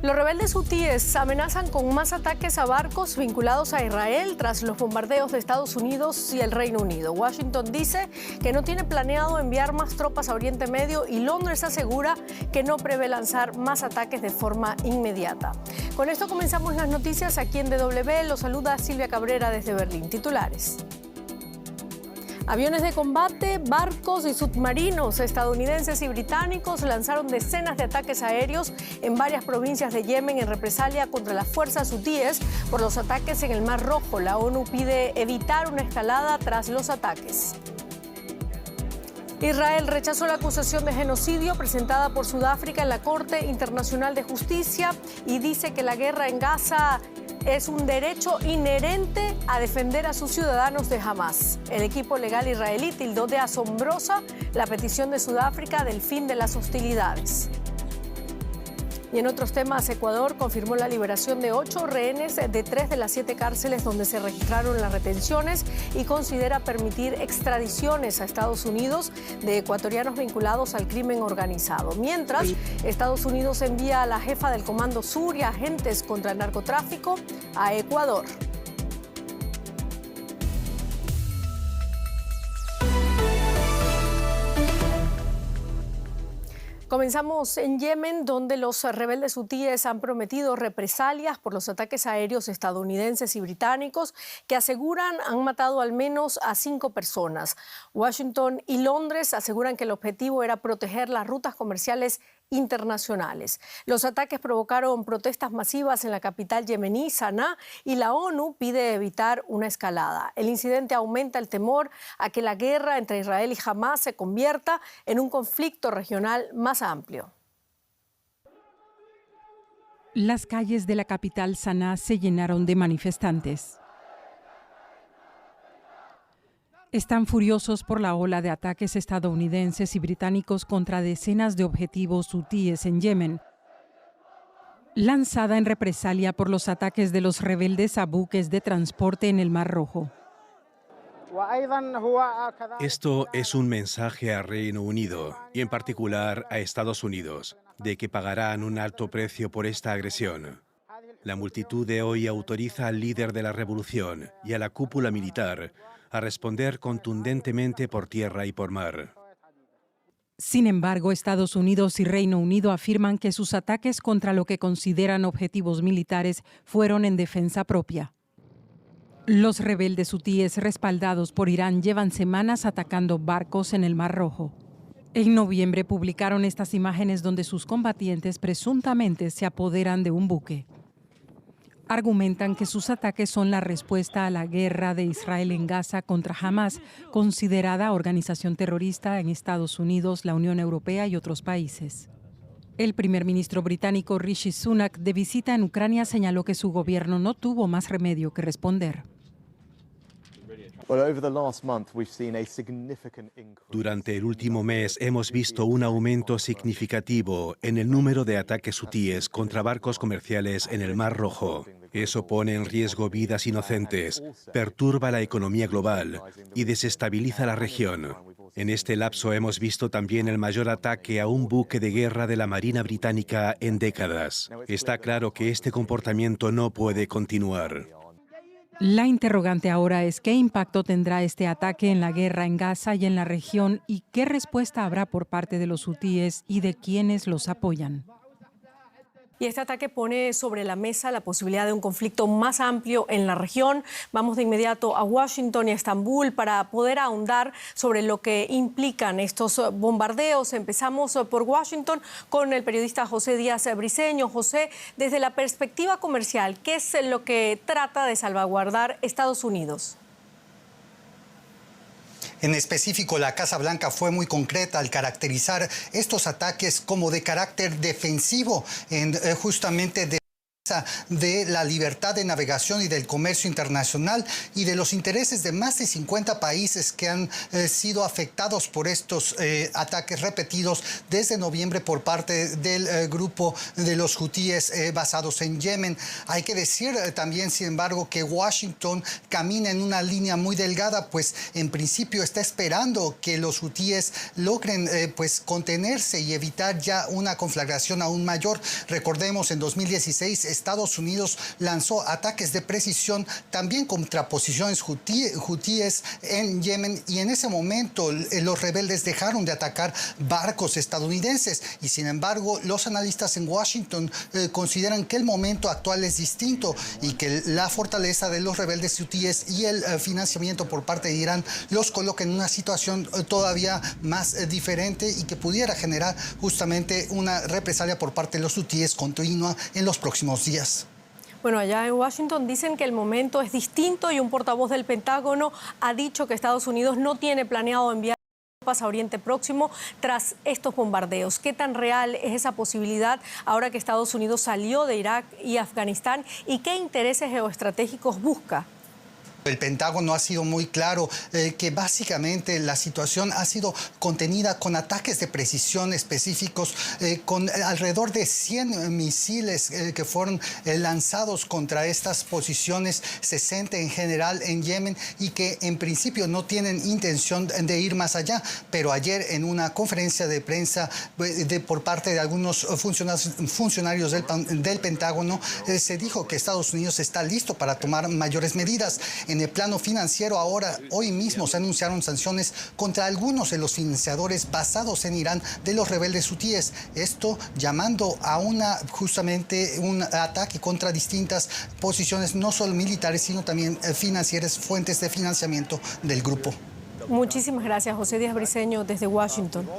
Los rebeldes hutíes amenazan con más ataques a barcos vinculados a Israel tras los bombardeos de Estados Unidos y el Reino Unido. Washington dice que no tiene planeado enviar más tropas a Oriente Medio y Londres asegura que no prevé lanzar más ataques de forma inmediata. Con esto comenzamos las noticias aquí en DW. Los saluda Silvia Cabrera desde Berlín. Titulares. Aviones de combate, barcos y submarinos estadounidenses y británicos lanzaron decenas de ataques aéreos en varias provincias de Yemen en represalia contra las fuerzas hutíes por los ataques en el Mar Rojo. La ONU pide evitar una escalada tras los ataques. Israel rechazó la acusación de genocidio presentada por Sudáfrica en la Corte Internacional de Justicia y dice que la guerra en Gaza es un derecho inherente a defender a sus ciudadanos de Hamás. El equipo legal israelí tildó de asombrosa la petición de Sudáfrica del fin de las hostilidades. Y en otros temas, Ecuador confirmó la liberación de 8 rehenes de 3 de las 7 cárceles donde se registraron las retenciones y considera permitir extradiciones a Estados Unidos de ecuatorianos vinculados al crimen organizado. Mientras, Estados Unidos envía a la jefa del Comando Sur y agentes contra el narcotráfico a Ecuador. Comenzamos en Yemen, donde los rebeldes hutíes han prometido represalias por los ataques aéreos estadounidenses y británicos que aseguran han matado al menos a 5 personas. Washington y Londres aseguran que el objetivo era proteger las rutas comerciales internacionales. Los ataques provocaron protestas masivas en la capital yemení, Saná, y la ONU pide evitar una escalada. El incidente aumenta el temor a que la guerra entre Israel y Hamás se convierta en un conflicto regional más amplio. Las calles de la capital Saná se llenaron de manifestantes. Están furiosos por la ola de ataques estadounidenses y británicos contra decenas de objetivos hutíes en Yemen, lanzada en represalia por los ataques de los rebeldes a buques de transporte en el Mar Rojo. Esto es un mensaje al Reino Unido y en particular a Estados Unidos, de que pagarán un alto precio por esta agresión. La multitud de hoy autoriza al líder de la revolución y a la cúpula militar a responder contundentemente por tierra y por mar. Sin embargo, Estados Unidos y Reino Unido afirman que sus ataques contra lo que consideran objetivos militares fueron en defensa propia. Los rebeldes hutíes respaldados por Irán llevan semanas atacando barcos en el Mar Rojo. En noviembre publicaron estas imágenes donde sus combatientes presuntamente se apoderan de un buque. Argumentan que sus ataques son la respuesta a la guerra de Israel en Gaza contra Hamás, considerada organización terrorista en Estados Unidos, la Unión Europea y otros países. El primer ministro británico Rishi Sunak, de visita en Ucrania, señaló que su gobierno no tuvo más remedio que responder. Durante el último mes hemos visto un aumento significativo en el número de ataques hutíes contra barcos comerciales en el Mar Rojo. Eso pone en riesgo vidas inocentes, perturba la economía global y desestabiliza la región. En este lapso hemos visto también el mayor ataque a un buque de guerra de la Marina Británica en décadas. Está claro que este comportamiento no puede continuar. La interrogante ahora es qué impacto tendrá este ataque en la guerra en Gaza y en la región y qué respuesta habrá por parte de los hutíes y de quienes los apoyan. Y este ataque pone sobre la mesa la posibilidad de un conflicto más amplio en la región. Vamos de inmediato a Washington y a Estambul para poder ahondar sobre lo que implican estos bombardeos. Empezamos por Washington con el periodista José Díaz Briceño. José, desde la perspectiva comercial, ¿qué es lo que trata de salvaguardar Estados Unidos? En específico, la Casa Blanca fue muy concreta al caracterizar estos ataques como de carácter defensivo, justamente de de la libertad de navegación y del comercio internacional y de los intereses de más de 50 países que han sido afectados por estos ataques repetidos desde noviembre por parte del grupo de los hutíes basados en Yemen. Hay que decir también, sin embargo, que Washington camina en una línea muy delgada, pues en principio está esperando que los hutíes logren pues contenerse y evitar ya una conflagración aún mayor. Recordemos, en 2016 Estados Unidos lanzó ataques de precisión también contra posiciones hutíes en Yemen, y en ese momento los rebeldes dejaron de atacar barcos estadounidenses, y sin embargo los analistas en Washington consideran que el momento actual es distinto y que la fortaleza de los rebeldes hutíes y el financiamiento por parte de Irán los coloca en una situación todavía más diferente y que pudiera generar justamente una represalia por parte de los hutíes continua en los próximos días. Bueno, allá en Washington dicen que el momento es distinto y un portavoz del Pentágono ha dicho que Estados Unidos no tiene planeado enviar tropas a Oriente Próximo tras estos bombardeos. ¿Qué tan real es esa posibilidad ahora que Estados Unidos salió de Irak y Afganistán, y qué intereses geoestratégicos busca? El Pentágono ha sido muy claro que básicamente la situación ha sido contenida con ataques de precisión específicos, con alrededor de 100 misiles que fueron lanzados contra estas posiciones, 60 en general en Yemen, y que en principio no tienen intención de ir más allá. Pero ayer, en una conferencia de prensa por parte de algunos funcionarios del Pentágono, se dijo que Estados Unidos está listo para tomar mayores medidas. En el plano financiero, hoy mismo se anunciaron sanciones contra algunos de los financiadores basados en Irán de los rebeldes hutíes. Esto llamando a justamente un ataque contra distintas posiciones, no solo militares, sino también financieras, fuentes de financiamiento del grupo. Muchísimas gracias, José Díaz Briceño, desde Washington.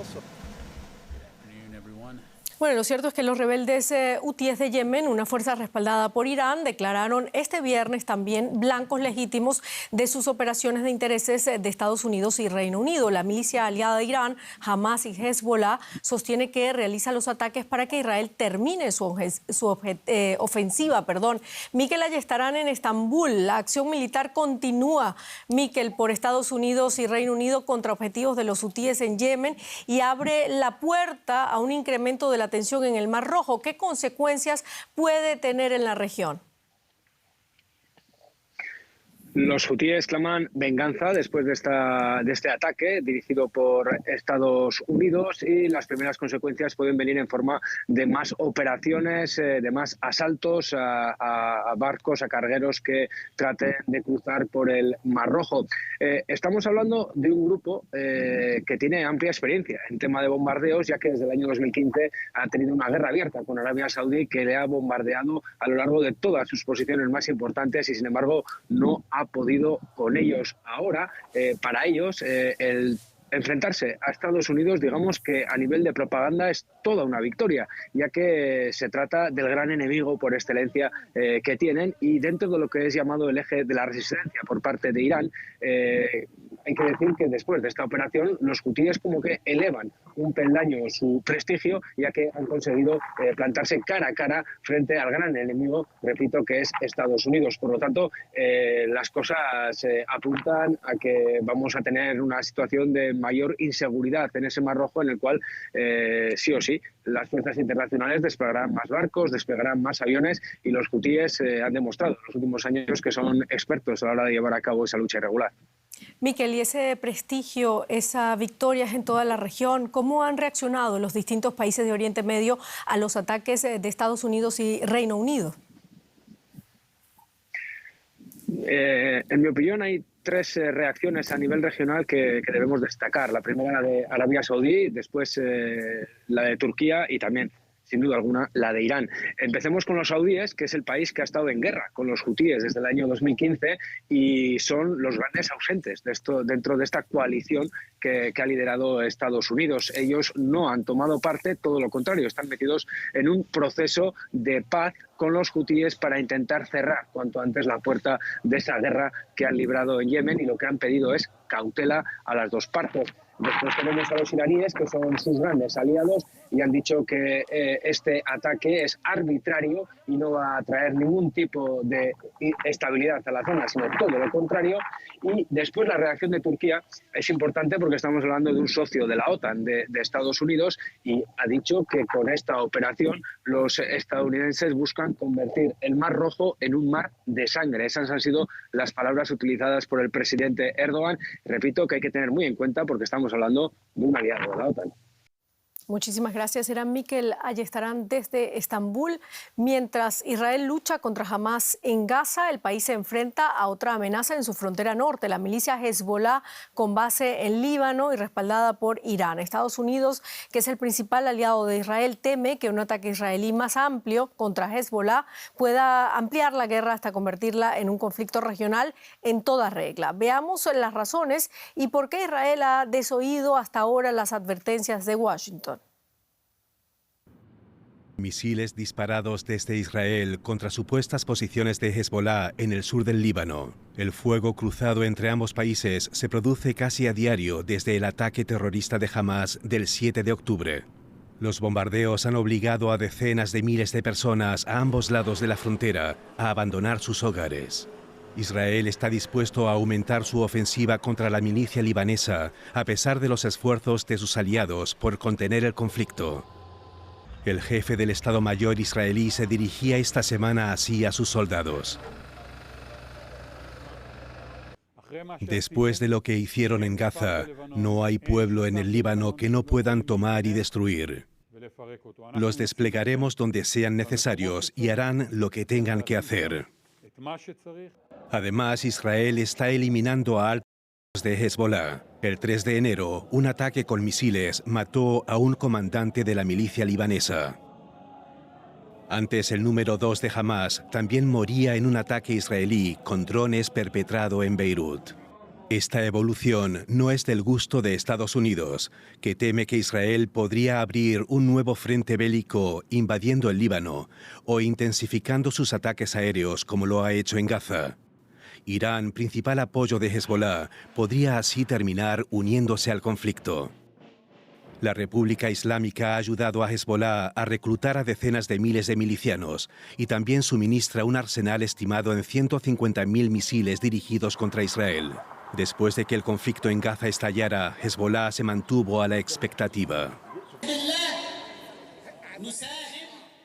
Bueno, lo cierto es que los rebeldes hutíes de Yemen, una fuerza respaldada por Irán, declararon este viernes también blancos legítimos de sus operaciones de intereses de Estados Unidos y Reino Unido. La milicia aliada de Irán, Hamas y Hezbollah, sostiene que realiza los ataques para que Israel termine su ofensiva. Miquel Ayestarán en Estambul. La acción militar continúa, Miquel, por Estados Unidos y Reino Unido contra objetivos de los hutíes en Yemen, y abre la puerta a un incremento de la tensión en el Mar Rojo. ¿Qué consecuencias puede tener en la región? Los hutíes claman venganza después de este ataque dirigido por Estados Unidos, y las primeras consecuencias pueden venir en forma de más operaciones, de más asaltos a barcos, a cargueros que traten de cruzar por el Mar Rojo. Estamos hablando de un grupo que tiene amplia experiencia en tema de bombardeos, ya que desde el año 2015 ha tenido una guerra abierta con Arabia Saudí, que le ha bombardeado a lo largo de todas sus posiciones más importantes, y sin embargo no ha podido con ellos. Ahora, para ellos, el enfrentarse a Estados Unidos, digamos que a nivel de propaganda es toda una victoria, ya que se trata del gran enemigo por excelencia que tienen, y dentro de lo que es llamado el eje de la resistencia por parte de Irán, hay que decir que después de esta operación los hutíes como que elevan un peldaño su prestigio, ya que han conseguido plantarse cara a cara frente al gran enemigo, repito, que es Estados Unidos. Por lo tanto, las cosas apuntan a que vamos a tener una situación de mayor inseguridad en ese Mar Rojo, en el cual sí o sí las fuerzas internacionales desplegarán más barcos, desplegarán más aviones, y los hutíes han demostrado en los últimos años que son expertos a la hora de llevar a cabo esa lucha irregular. Miquel, y ese prestigio, esa victoria en toda la región, ¿cómo han reaccionado los distintos países de Oriente Medio a los ataques de Estados Unidos y Reino Unido? En mi opinión, hay tres reacciones a nivel regional que debemos destacar. La primera, la de Arabia Saudí, después la de Turquía y también, sin duda alguna, la de Irán. Empecemos con los saudíes, que es el país que ha estado en guerra con los hutíes desde el año 2015 y son los grandes ausentes dentro de esta coalición que ha liderado Estados Unidos. Ellos no han tomado parte, todo lo contrario, están metidos en un proceso de paz con los hutíes para intentar cerrar cuanto antes la puerta de esa guerra que han librado en Yemen, y lo que han pedido es cautela a las dos partes. Después tenemos a los iraníes, que son sus grandes aliados, y han dicho que este ataque es arbitrario y no va a traer ningún tipo de estabilidad a la zona, sino todo lo contrario. Y después la reacción de Turquía es importante porque estamos hablando de un socio de la OTAN, de Estados Unidos, y ha dicho que con esta operación los estadounidenses buscan convertir el Mar Rojo en un mar de sangre. Esas han sido las palabras utilizadas por el presidente Erdogan. Repito que hay que tener muy en cuenta porque estamos hablando de un aliado de la OTAN. Muchísimas gracias. Era Miquel Ayestarán desde Estambul. Mientras Israel lucha contra Hamas en Gaza, el país se enfrenta a otra amenaza en su frontera norte, la milicia Hezbollah, con base en Líbano y respaldada por Irán. Estados Unidos, que es el principal aliado de Israel, teme que un ataque israelí más amplio contra Hezbollah pueda ampliar la guerra hasta convertirla en un conflicto regional en toda regla. Veamos las razones y por qué Israel ha desoído hasta ahora las advertencias de Washington. Misiles disparados desde Israel contra supuestas posiciones de Hezbollah en el sur del Líbano. El fuego cruzado entre ambos países se produce casi a diario desde el ataque terrorista de Hamas del 7 de octubre. Los bombardeos han obligado a decenas de miles de personas a ambos lados de la frontera a abandonar sus hogares. Israel está dispuesto a aumentar su ofensiva contra la milicia libanesa a pesar de los esfuerzos de sus aliados por contener el conflicto. El jefe del Estado Mayor israelí se dirigía esta semana así a sus soldados. Después de lo que hicieron en Gaza, no hay pueblo en el Líbano que no puedan tomar y destruir. Los desplegaremos donde sean necesarios y harán lo que tengan que hacer. Además, Israel está eliminando a altos de Hezbollah. El 3 de enero, un ataque con misiles mató a un comandante de la milicia libanesa. Antes, el número 2 de Hamas también moría en un ataque israelí con drones perpetrado en Beirut. Esta evolución no es del gusto de Estados Unidos, que teme que Israel podría abrir un nuevo frente bélico invadiendo el Líbano o intensificando sus ataques aéreos como lo ha hecho en Gaza. Irán, principal apoyo de Hezbollah, podría así terminar uniéndose al conflicto. La República Islámica ha ayudado a Hezbollah a reclutar a decenas de miles de milicianos y también suministra un arsenal estimado en 150.000 misiles dirigidos contra Israel. Después de que el conflicto en Gaza estallara, Hezbollah se mantuvo a la expectativa.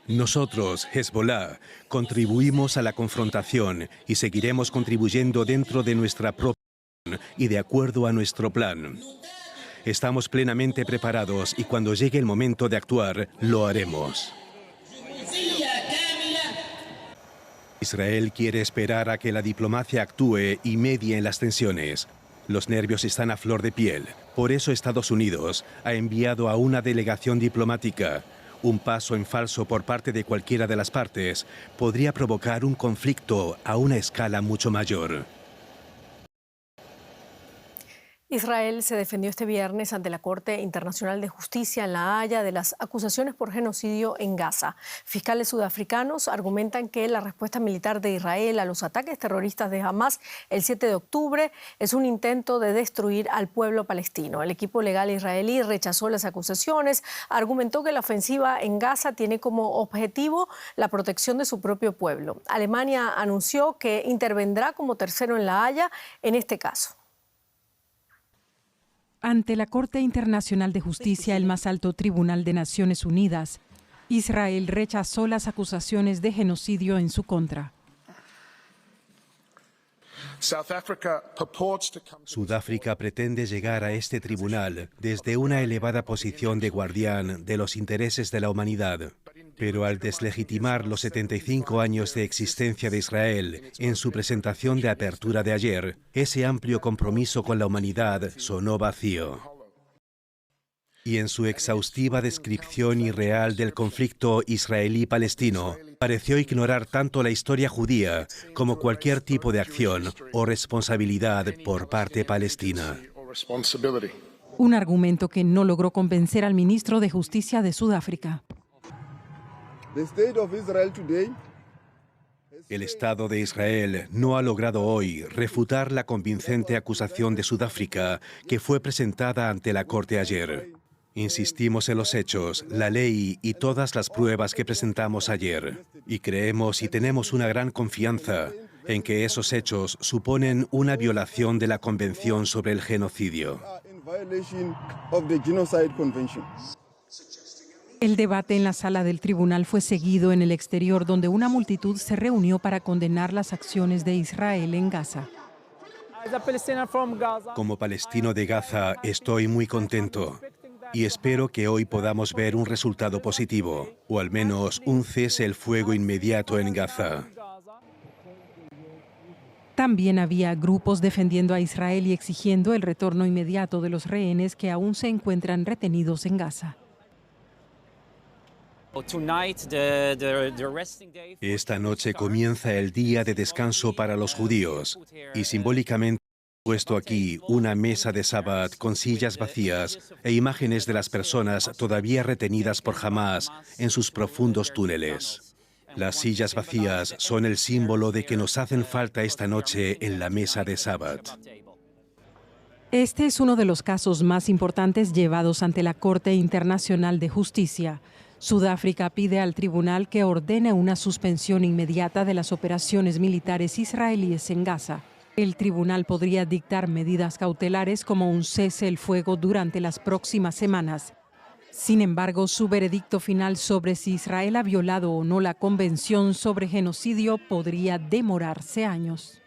Nosotros, Hezbollah, contribuimos a la confrontación y seguiremos contribuyendo dentro de nuestra propia y de acuerdo a nuestro plan. Estamos plenamente preparados y cuando llegue el momento de actuar, lo haremos. Israel quiere esperar a que la diplomacia actúe y medie en las tensiones. Los nervios están a flor de piel. Por eso Estados Unidos ha enviado a una delegación diplomática. Un paso en falso por parte de cualquiera de las partes podría provocar un conflicto a una escala mucho mayor. Israel se defendió este viernes ante la Corte Internacional de Justicia en La Haya de las acusaciones por genocidio en Gaza. Fiscales sudafricanos argumentan que la respuesta militar de Israel a los ataques terroristas de Hamas el 7 de octubre es un intento de destruir al pueblo palestino. El equipo legal israelí rechazó las acusaciones, argumentó que la ofensiva en Gaza tiene como objetivo la protección de su propio pueblo. Alemania anunció que intervendrá como tercero en La Haya en este caso. Ante la Corte Internacional de Justicia, el más alto tribunal de Naciones Unidas, Israel rechazó las acusaciones de genocidio en su contra. Sudáfrica pretende llegar a este tribunal desde una elevada posición de guardián de los intereses de la humanidad. Pero al deslegitimar los 75 años de existencia de Israel en su presentación de apertura de ayer, ese amplio compromiso con la humanidad sonó vacío. Y en su exhaustiva descripción irreal del conflicto israelí-palestino, pareció ignorar tanto la historia judía como cualquier tipo de acción o responsabilidad por parte palestina. Un argumento que no logró convencer al ministro de Justicia de Sudáfrica. El Estado de Israel no ha logrado hoy refutar la convincente acusación de Sudáfrica que fue presentada ante la Corte ayer. Insistimos en los hechos, la ley y todas las pruebas que presentamos ayer. Y creemos y tenemos una gran confianza en que esos hechos suponen una violación de la Convención sobre el Genocidio. El debate en la sala del tribunal fue seguido en el exterior, donde una multitud se reunió para condenar las acciones de Israel en Gaza. Como palestino de Gaza, estoy muy contento y espero que hoy podamos ver un resultado positivo, o al menos un cese el fuego inmediato en Gaza. También había grupos defendiendo a Israel y exigiendo el retorno inmediato de los rehenes que aún se encuentran retenidos en Gaza. Esta noche comienza el día de descanso para los judíos y simbólicamente he puesto aquí una mesa de Sabbat con sillas vacías e imágenes de las personas todavía retenidas por Hamás en sus profundos túneles. Las sillas vacías son el símbolo de que nos hacen falta esta noche en la mesa de Sabbat. Este es uno de los casos más importantes llevados ante la Corte Internacional de Justicia. Sudáfrica pide al tribunal que ordene una suspensión inmediata de las operaciones militares israelíes en Gaza. El tribunal podría dictar medidas cautelares como un cese el fuego durante las próximas semanas. Sin embargo, su veredicto final sobre si Israel ha violado o no la Convención sobre Genocidio podría demorarse años.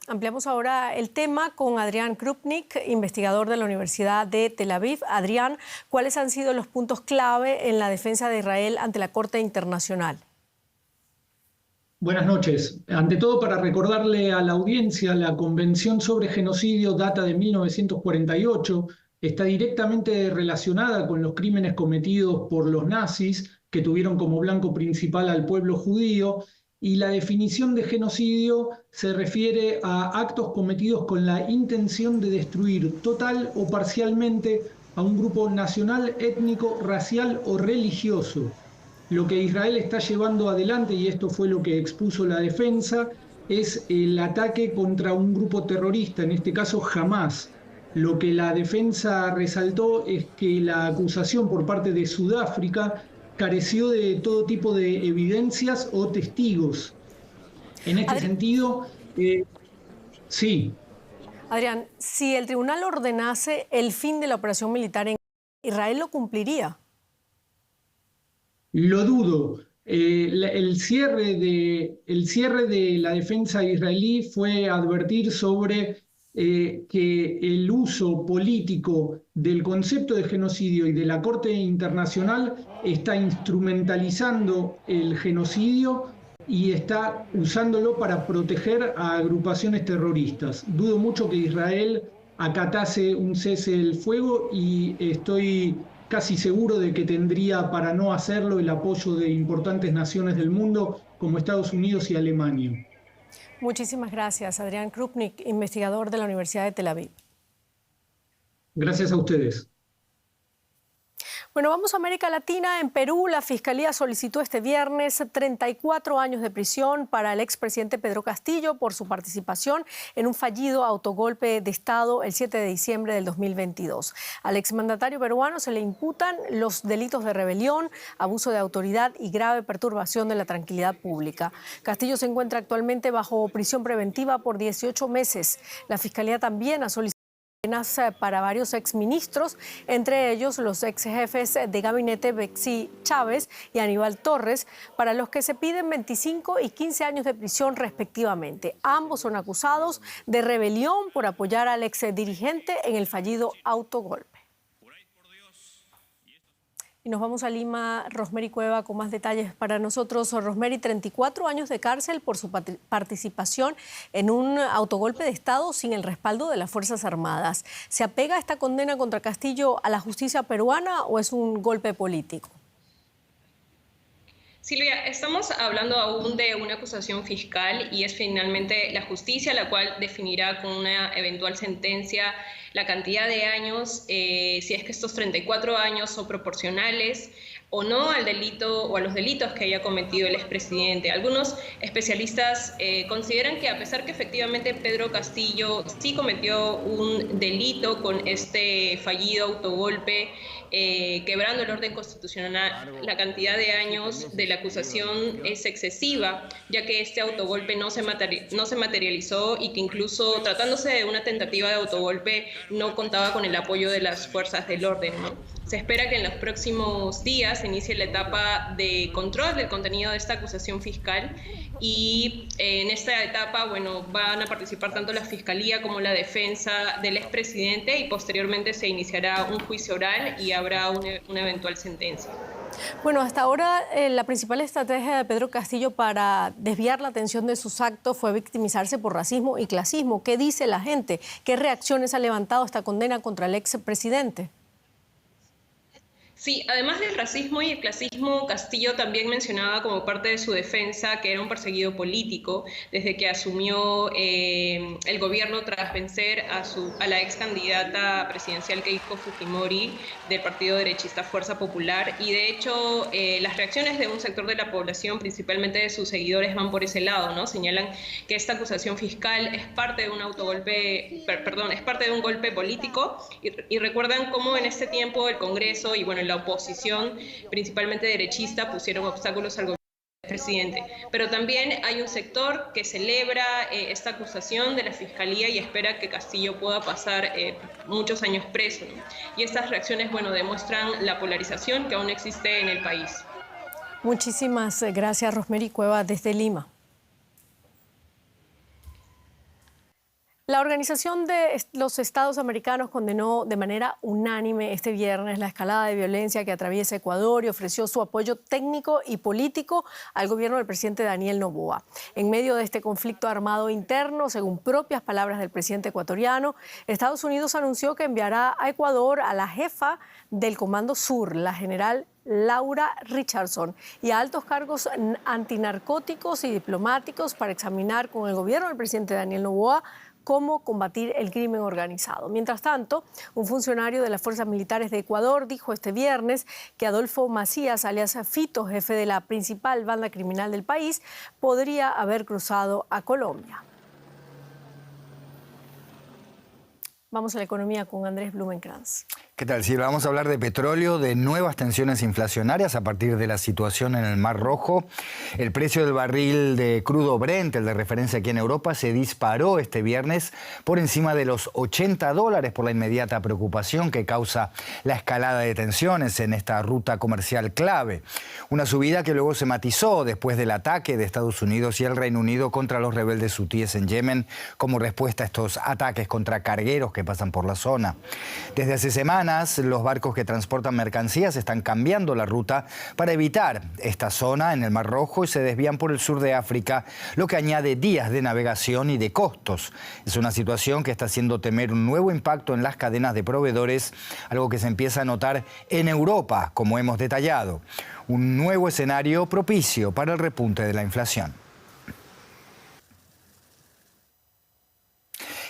Ampliamos ahora el tema con Adrián Krupnik, investigador de la Universidad de Tel Aviv. Adrián, ¿cuáles han sido los puntos clave en la defensa de Israel ante la Corte Internacional? Buenas noches. Ante todo, para recordarle a la audiencia, la Convención sobre Genocidio data de 1948, está directamente relacionada con los crímenes cometidos por los nazis, que tuvieron como blanco principal al pueblo judío, y la definición de genocidio se refiere a actos cometidos con la intención de destruir total o parcialmente a un grupo nacional, étnico, racial o religioso. Lo que Israel está llevando adelante, y esto fue lo que expuso la defensa, es el ataque contra un grupo terrorista, en este caso Hamás. Lo que la defensa resaltó es que la acusación por parte de Sudáfrica careció de todo tipo de evidencias o testigos. En este sentido, sí. Adrián, si el tribunal ordenase el fin de la operación militar en Israel, ¿lo cumpliría? Lo dudo. El cierre de la defensa israelí fue advertir sobre que el uso político del concepto de genocidio y de la Corte Internacional está instrumentalizando el genocidio y está usándolo para proteger a agrupaciones terroristas. Dudo mucho que Israel acatase un cese del fuego y estoy casi seguro de que tendría para no hacerlo el apoyo de importantes naciones del mundo como Estados Unidos y Alemania. Muchísimas gracias, Adrián Krupnik, investigador de la Universidad de Tel Aviv. Gracias a ustedes. Bueno, vamos a América Latina. En Perú, la Fiscalía solicitó este viernes 34 años de prisión para el expresidente Pedro Castillo por su participación en un fallido autogolpe de Estado el 7 de diciembre del 2022. Al exmandatario peruano se le imputan los delitos de rebelión, abuso de autoridad y grave perturbación de la tranquilidad pública. Castillo se encuentra actualmente bajo prisión preventiva por 18 meses. La Fiscalía también ha solicitado para varios exministros, entre ellos los exjefes de gabinete Betsy Chávez y Aníbal Torres, para los que se piden 25 y 15 años de prisión respectivamente. Ambos son acusados de rebelión por apoyar al exdirigente en el fallido autogolpe. Y nos vamos a Lima, Rosemary Cueva con más detalles para nosotros. Rosemary, 34 años de cárcel por su participación en un autogolpe de Estado sin el respaldo de las Fuerzas Armadas. ¿Se apega esta condena contra Castillo a la justicia peruana o es un golpe político? Silvia, estamos hablando aún de una acusación fiscal y es finalmente la justicia la cual definirá con una eventual sentencia la cantidad de años, si es que estos 34 años son proporcionales o no al delito o a los delitos que haya cometido el expresidente. Algunos especialistas consideran que a pesar que efectivamente Pedro Castillo sí cometió un delito con este fallido autogolpe, quebrando el orden constitucional, la cantidad de años de la acusación es excesiva, ya que este autogolpe no se materializó y que incluso tratándose de una tentativa de autogolpe no contaba con el apoyo de las fuerzas del orden, ¿no? Se espera que en los próximos días se inicie la etapa de control del contenido de esta acusación fiscal y en esta etapa, bueno, van a participar tanto la Fiscalía como la defensa del expresidente y posteriormente se iniciará un juicio oral y habrá una eventual sentencia. Bueno, hasta ahora la principal estrategia de Pedro Castillo para desviar la atención de sus actos fue victimizarse por racismo y clasismo. ¿Qué dice la gente? ¿Qué reacciones ha levantado esta condena contra el expresidente? Sí, además del racismo y el clasismo, Castillo también mencionaba como parte de su defensa que era un perseguido político desde que asumió el gobierno tras vencer a la ex candidata presidencial Keiko Fujimori del partido derechista Fuerza Popular y de hecho las reacciones de un sector de la población, principalmente de sus seguidores, van por ese lado, ¿no? Señalan que esta acusación fiscal es parte de un es parte de un golpe político y recuerdan cómo en este tiempo el Congreso y bueno, la oposición, principalmente derechista, pusieron obstáculos al gobierno del presidente. Pero también hay un sector que celebra esta acusación de la Fiscalía y espera que Castillo pueda pasar muchos años preso, ¿no? Y estas reacciones, bueno, demuestran la polarización que aún existe en el país. Muchísimas gracias, Rosemary Cueva, desde Lima. La Organización de los Estados Americanos condenó de manera unánime este viernes la escalada de violencia que atraviesa Ecuador y ofreció su apoyo técnico y político al gobierno del presidente Daniel Noboa. En medio de este conflicto armado interno, según propias palabras del presidente ecuatoriano, Estados Unidos anunció que enviará a Ecuador a la jefa del Comando Sur, la general Laura Richardson, y a altos cargos antinarcóticos y diplomáticos para examinar con el gobierno del presidente Daniel Noboa cómo combatir el crimen organizado. Mientras tanto, un funcionario de las Fuerzas Militares de Ecuador dijo este viernes que Adolfo Macías, alias Fito, jefe de la principal banda criminal del país, podría haber cruzado a Colombia. Vamos a la economía con Andrés Blumenkrantz. ¿Qué tal, Silvia? Vamos a hablar de petróleo, de nuevas tensiones inflacionarias a partir de la situación en el Mar Rojo. El precio del barril de crudo Brent, el de referencia aquí en Europa, se disparó este viernes por encima de los $80 por la inmediata preocupación que causa la escalada de tensiones en esta ruta comercial clave. Una subida que luego se matizó después del ataque de Estados Unidos y el Reino Unido contra los rebeldes hutíes en Yemen como respuesta a estos ataques contra cargueros que pasan por la zona. Desde hace semanas, los barcos que transportan mercancías están cambiando la ruta para evitar esta zona en el Mar Rojo y se desvían por el sur de África, lo que añade días de navegación y de costos. Es una situación que está haciendo temer un nuevo impacto en las cadenas de proveedores, algo que se empieza a notar en Europa, como hemos detallado. Un nuevo escenario propicio para el repunte de la inflación.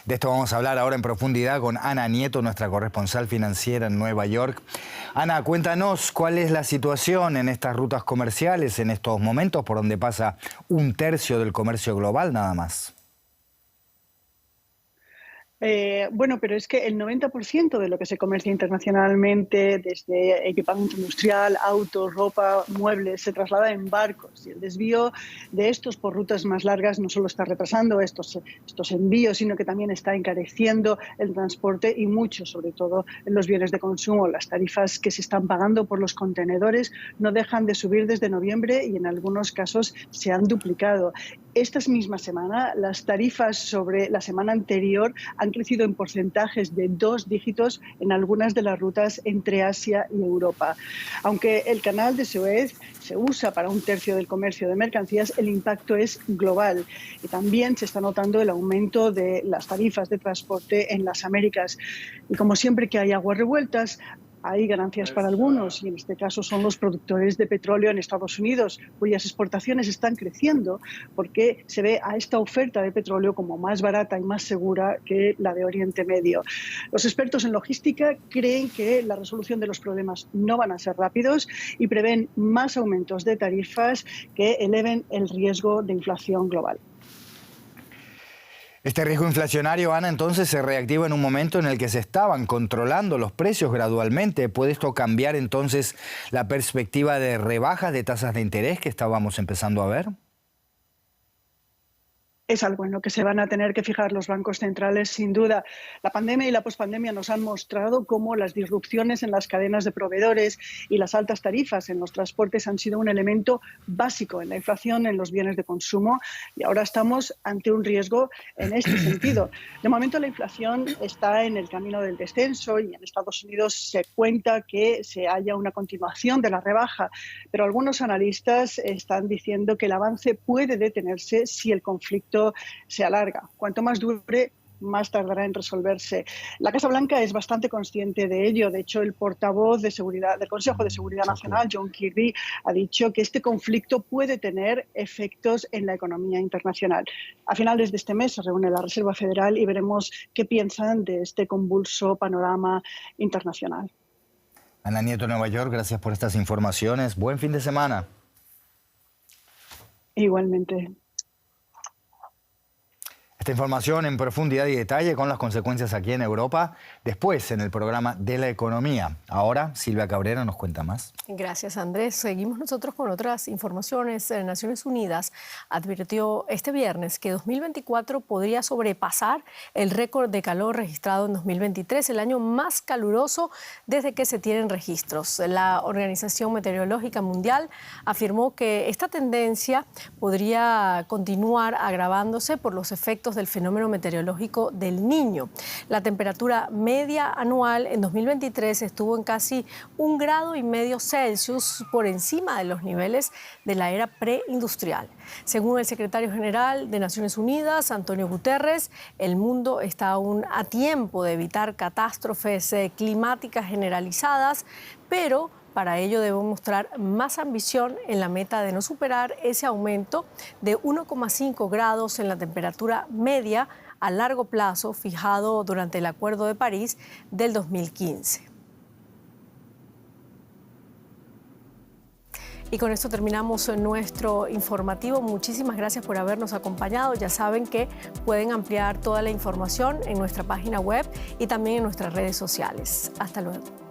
De esto vamos a hablar ahora en profundidad con Ana Nieto, nuestra corresponsal financiera en Nueva York. Ana, cuéntanos cuál es la situación en estas rutas comerciales en estos momentos, por donde pasa un tercio del comercio global nada más. Bueno, pero es que el 90% de lo que se comercia internacionalmente, desde equipamiento industrial, autos, ropa, muebles, se traslada en barcos. Y el desvío de estos por rutas más largas no solo está retrasando estos envíos, sino que también está encareciendo el transporte y mucho, sobre todo en los bienes de consumo. Las tarifas que se están pagando por los contenedores no dejan de subir desde noviembre y en algunos casos se han duplicado. Esta misma semana, las tarifas sobre la semana anterior han crecido en porcentajes de 2 dígitos en algunas de las rutas entre Asia y Europa. Aunque el canal de Suez se usa para un tercio del comercio de mercancías, el impacto es global y también se está notando el aumento de las tarifas de transporte en las Américas. Y como siempre que hay aguas revueltas, hay ganancias para algunos, y en este caso son los productores de petróleo en Estados Unidos, cuyas exportaciones están creciendo porque se ve a esta oferta de petróleo como más barata y más segura que la de Oriente Medio. Los expertos en logística creen que la resolución de los problemas no van a ser rápidos y prevén más aumentos de tarifas que eleven el riesgo de inflación global. Este riesgo inflacionario, Ana, entonces se reactiva en un momento en el que se estaban controlando los precios gradualmente. ¿Puede esto cambiar entonces la perspectiva de rebajas de tasas de interés que estábamos empezando a ver? Es algo en lo que se van a tener que fijar los bancos centrales, sin duda. La pandemia y la pospandemia nos han mostrado cómo las disrupciones en las cadenas de proveedores y las altas tarifas en los transportes han sido un elemento básico en la inflación en los bienes de consumo, y ahora estamos ante un riesgo en este sentido. De momento la inflación está en el camino del descenso y en Estados Unidos se cuenta que se haya una continuación de la rebaja, pero algunos analistas están diciendo que el avance puede detenerse si el conflicto se alarga. Cuanto más dure, más tardará en resolverse. La Casa Blanca es bastante consciente de ello. De hecho, el portavoz de seguridad del Consejo de Seguridad Nacional, John Kirby, ha dicho que este conflicto puede tener efectos en la economía internacional. A finales de este mes se reúne la Reserva Federal y veremos qué piensan de este convulso panorama internacional. Ana Nieto, Nueva York, gracias por estas informaciones. Buen fin de semana. Igualmente. Esta información en profundidad y detalle con las consecuencias aquí en Europa, después en el programa de la economía. Ahora Silvia Cabrera nos cuenta más. Gracias, Andrés. Seguimos nosotros con otras informaciones. Naciones Unidas advirtió este viernes que 2024 podría sobrepasar el récord de calor registrado en 2023, el año más caluroso desde que se tienen registros. La Organización Meteorológica Mundial afirmó que esta tendencia podría continuar agravándose por los efectos del fenómeno meteorológico del Niño. La temperatura media anual en 2023 estuvo en casi 1,5 grados Celsius por encima de los niveles de la era preindustrial. Según el secretario general de Naciones Unidas, Antonio Guterres, el mundo está aún a tiempo de evitar catástrofes climáticas generalizadas, pero para ello debe mostrar más ambición en la meta de no superar ese aumento de 1,5 grados en la temperatura media a largo plazo fijado durante el Acuerdo de París del 2015. Y con esto terminamos nuestro informativo. Muchísimas gracias por habernos acompañado. Ya saben que pueden ampliar toda la información en nuestra página web y también en nuestras redes sociales. Hasta luego.